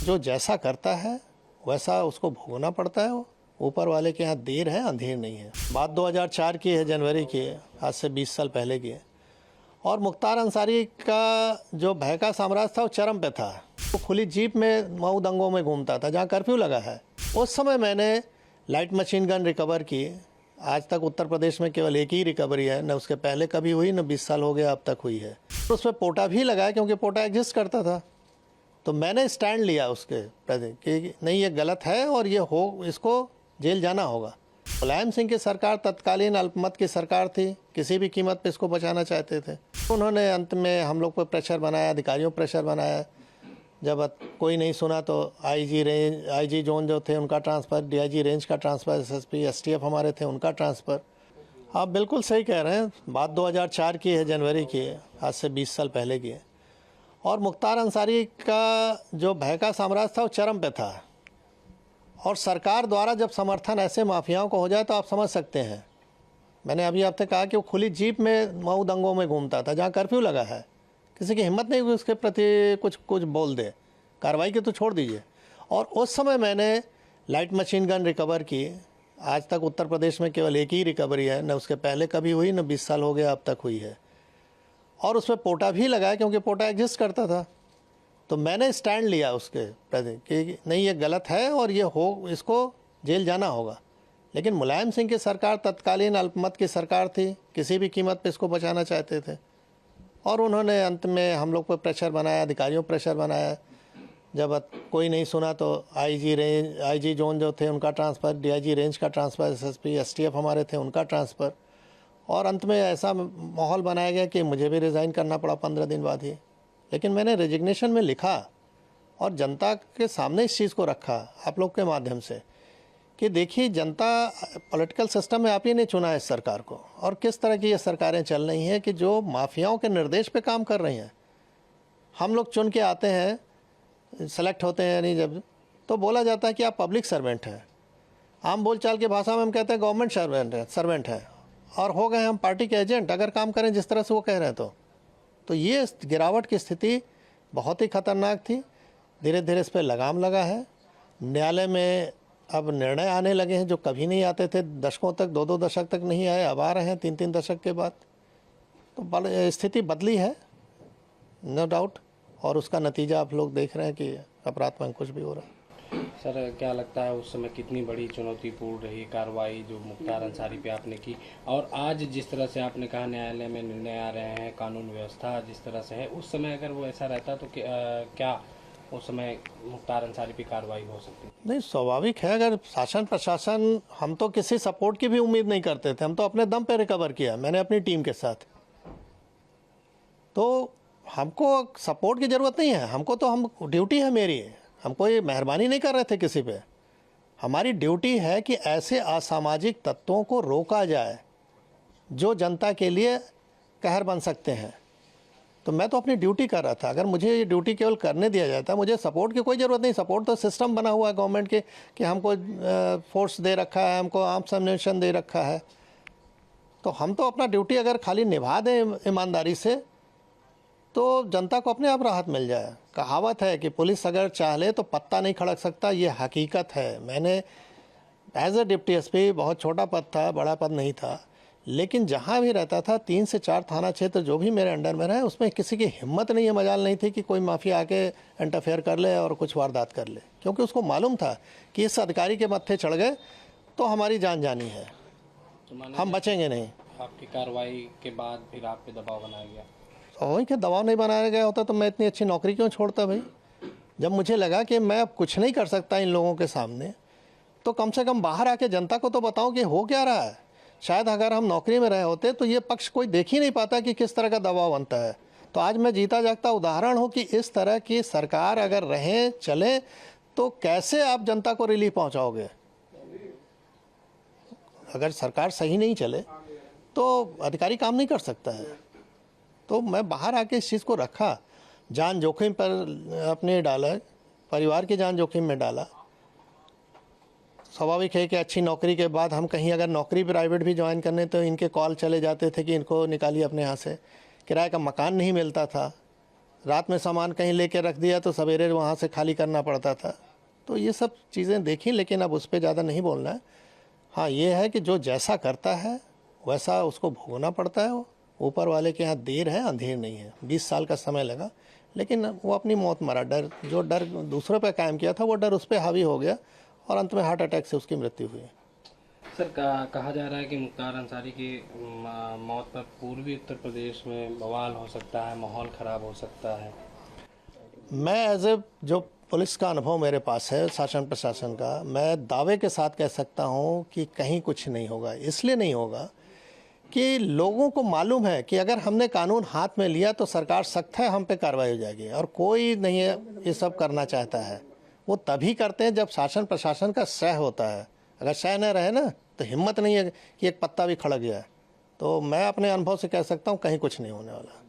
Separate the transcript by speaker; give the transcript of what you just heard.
Speaker 1: जो जैसा करता है वैसा उसको भोगना पड़ता है। ऊपर वाले के यहाँ देर है अंधेर नहीं है। बात 2004 की है, जनवरी की है, आज से 20 साल पहले की है। और मुख्तार अंसारी का जो भय का साम्राज्य था वो चरम पे था। वो खुली जीप में मऊ दंगों में घूमता था जहाँ कर्फ्यू लगा है। उस समय मैंने लाइट मशीन गन रिकवर की। आज तक उत्तर प्रदेश में केवल एक ही रिकवरी है, न उसके पहले कभी हुई, न 20 साल हो गया अब तक हुई है। उस पर पोटा भी लगाया क्योंकि पोटा एग्जिस्ट करता था। तो मैंने स्टैंड लिया उसके प्रति कि नहीं, ये गलत है और ये इसको जेल जाना होगा। मुलायम सिंह की सरकार तत्कालीन अल्पमत की सरकार थी, किसी भी कीमत पे इसको बचाना चाहते थे। उन्होंने अंत में हम लोग पर प्रेशर बनाया, अधिकारियों पर प्रेशर बनाया। जब कोई नहीं सुना तो आईजी जोन जो थे उनका ट्रांसफ़र, डीआईजी रेंज का ट्रांसफ़र, एसएसपी एसटीएफ हमारे थे उनका ट्रांसफ़र। आप बिल्कुल सही कह रहे हैं। बात 2004 की है, जनवरी की है, आज से 20 साल पहले की है। और मुख्तार अंसारी का जो भय का साम्राज्य था वो चरम पे था। और सरकार द्वारा जब समर्थन ऐसे माफियाओं को हो जाए तो आप समझ सकते हैं। मैंने अभी आपसे कहा कि वो खुली जीप में मऊ दंगों में घूमता था जहाँ कर्फ्यू लगा है। किसी की हिम्मत नहीं हुई उसके प्रति कुछ बोल दे, कार्रवाई की तो छोड़ दीजिए। और उस समय मैंने लाइट मशीन गन रिकवर की। आज तक उत्तर प्रदेश में केवल एक ही रिकवरी है, न उसके पहले कभी हुई, न 20 साल हो गया अब तक हुई है। और उस पर पोटा भी लगाया क्योंकि पोटा एग्जिस्ट करता था। तो मैंने स्टैंड लिया उसके प्रति कि नहीं, ये गलत है और ये इसको जेल जाना होगा। लेकिन मुलायम सिंह की सरकार तत्कालीन अल्पमत की सरकार थी, किसी भी कीमत पे इसको बचाना चाहते थे। और उन्होंने अंत में हम लोग पर प्रेशर बनाया, अधिकारियों पर प्रेशर बनाया। जब कोई नहीं सुना तो आईजी जोन जो थे उनका ट्रांसफ़र, डीआईजी रेंज का ट्रांसफ़र, एसएसपी एसटीएफ हमारे थे उनका ट्रांसफ़र। और अंत में ऐसा माहौल बनाया गया कि मुझे भी रिज़ाइन करना पड़ा 15 दिन बाद ही। लेकिन मैंने रेजिग्नेशन में लिखा और जनता के सामने इस चीज़ को रखा आप लोग के माध्यम से कि देखिए, जनता पॉलिटिकल सिस्टम में आप ही ने चुना है इस सरकार को, और किस तरह की ये सरकारें चल रही हैं कि जो माफियाओं के निर्देश पे काम कर रही हैं। हम लोग चुन के आते हैं, सेलेक्ट होते हैं, यानी जब तो बोला जाता है कि आप पब्लिक सर्वेंट हैं। आम बोलचाल की भाषा में हम कहते हैं गवर्नमेंट सर्वेंट है और हो गए हम पार्टी के एजेंट अगर काम करें जिस तरह से वो कह रहे हैं। तो ये गिरावट की स्थिति बहुत ही खतरनाक थी। धीरे धीरे इस पर लगाम लगा है। न्यायालय में अब निर्णय आने लगे हैं जो कभी नहीं आते थे, दशकों तक, 2-2 दशक तक नहीं आए, अब आ रहे हैं 3-3 दशक के बाद। तो स्थिति बदली है, नो डाउट। और उसका नतीजा आप लोग देख रहे हैं कि अपराध में कुछ भी हो रहा है।
Speaker 2: सर, क्या लगता है उस समय कितनी बड़ी चुनौतीपूर्ण रही कार्रवाई जो मुख्तार अंसारी पे आपने की, और आज जिस तरह से आपने कहा न्यायालय में निर्णय आ रहे हैं, कानून व्यवस्था जिस तरह से है, उस समय अगर वो ऐसा रहता तो क्या उस समय मुख्तार अंसारी पे कार्रवाई हो सकती?
Speaker 1: नहीं, स्वाभाविक है। अगर शासन प्रशासन, हम तो किसी सपोर्ट की भी उम्मीद नहीं करते थे, हम तो अपने दम पे रिकवर किया, मैंने अपनी टीम के साथ। तो हमको सपोर्ट की ज़रूरत नहीं है, हमको तो हम ड्यूटी है मेरी, हम कोई मेहरबानी नहीं कर रहे थे किसी पे। हमारी ड्यूटी है कि ऐसे असामाजिक तत्वों को रोका जाए जो जनता के लिए कहर बन सकते हैं। तो मैं तो अपनी ड्यूटी कर रहा था। अगर मुझे ये ड्यूटी केवल करने दिया जाता, मुझे सपोर्ट की कोई ज़रूरत नहीं। सपोर्ट तो सिस्टम बना हुआ है गवर्नमेंट के कि हमको फोर्स दे रखा है, हमको आर्म्स एम्युनिशन दे रखा है। तो हम तो अपना ड्यूटी अगर खाली निभा दें ईमानदारी से तो जनता को अपने आप राहत मिल जाए। कहावत है कि पुलिस अगर चाह ले तो पत्ता नहीं खड़क सकता, ये हकीकत है। मैंने एज ए डिप्टी एसपी, बहुत छोटा पद था, बड़ा पद नहीं था, लेकिन जहाँ भी रहता था 3 से 4 थाना क्षेत्र जो भी मेरे अंडर में रहे, उसमें किसी की हिम्मत नहीं है, मजाल नहीं थी कि कोई माफिया आके इंटरफेयर कर ले और कुछ वारदात कर ले, क्योंकि उसको मालूम था कि इस अधिकारी के मत्थे चढ़ गए तो हमारी जान जानी है, हम बचेंगे नहीं।
Speaker 2: आपकी कार्रवाई के बाद फिर आप पे दबाव बनाया गया?
Speaker 1: वही कि दबाव नहीं बनाया गया होता तो मैं इतनी अच्छी नौकरी क्यों छोड़ता भाई। जब मुझे लगा कि मैं अब कुछ नहीं कर सकता इन लोगों के सामने, तो कम से कम बाहर आके जनता को तो बताऊं कि हो क्या रहा है। शायद अगर हम नौकरी में रहे होते तो ये पक्ष कोई देख ही नहीं पाता कि किस तरह का दबाव बनता है। तो आज मैं जीता जागता उदाहरण हूँ कि इस तरह की सरकार अगर रहे चले तो कैसे आप जनता को रिलीफ पहुँचाओगे। अगर सरकार सही नहीं चले तो अधिकारी काम नहीं कर सकता है। तो मैं बाहर आके इस चीज़ को रखा, जान जोखिम पर अपने डाला, परिवार की जान जोखिम में डाला। स्वाभाविक है कि अच्छी नौकरी के बाद हम कहीं अगर नौकरी प्राइवेट भी ज्वाइन करने तो इनके कॉल चले जाते थे कि इनको निकालिए अपने यहाँ से। किराए का मकान नहीं मिलता था, रात में सामान कहीं लेके रख दिया तो सवेरे वहाँ से खाली करना पड़ता था। तो ये सब चीज़ें देखी, लेकिन अब उस पर ज़्यादा नहीं बोलना है। हाँ, ये है कि जो जैसा करता है वैसा उसको भोगना पड़ता है। ऊपर वाले के यहाँ देर है अंधेर नहीं है। 20 साल का समय लगा, लेकिन वो अपनी मौत मरा। जो डर दूसरों पे कायम किया था वो डर उस पर हावी हो गया और अंत में हार्ट अटैक से उसकी मृत्यु हुई।
Speaker 2: सर कहा जा रहा है कि मुख्तार अंसारी की मौत पर पूर्वी उत्तर प्रदेश में बवाल हो सकता है, माहौल ख़राब हो सकता है।
Speaker 1: मैं एज ए जो पुलिस का अनुभव मेरे पास है, शासन प्रशासन का, मैं दावे के साथ कह सकता हूं कि कहीं कुछ नहीं होगा। इसलिए नहीं होगा कि लोगों को मालूम है कि अगर हमने कानून हाथ में लिया तो सरकार सख्त है, हम पे कार्रवाई हो जाएगी। और कोई नहीं है ये सब करना चाहता है। वो तभी करते हैं जब शासन प्रशासन का सह होता है। अगर सह न रहे ना तो हिम्मत नहीं है कि एक पत्ता भी खड़क जाए। तो मैं अपने अनुभव से कह सकता हूँ कहीं कुछ नहीं होने वाला।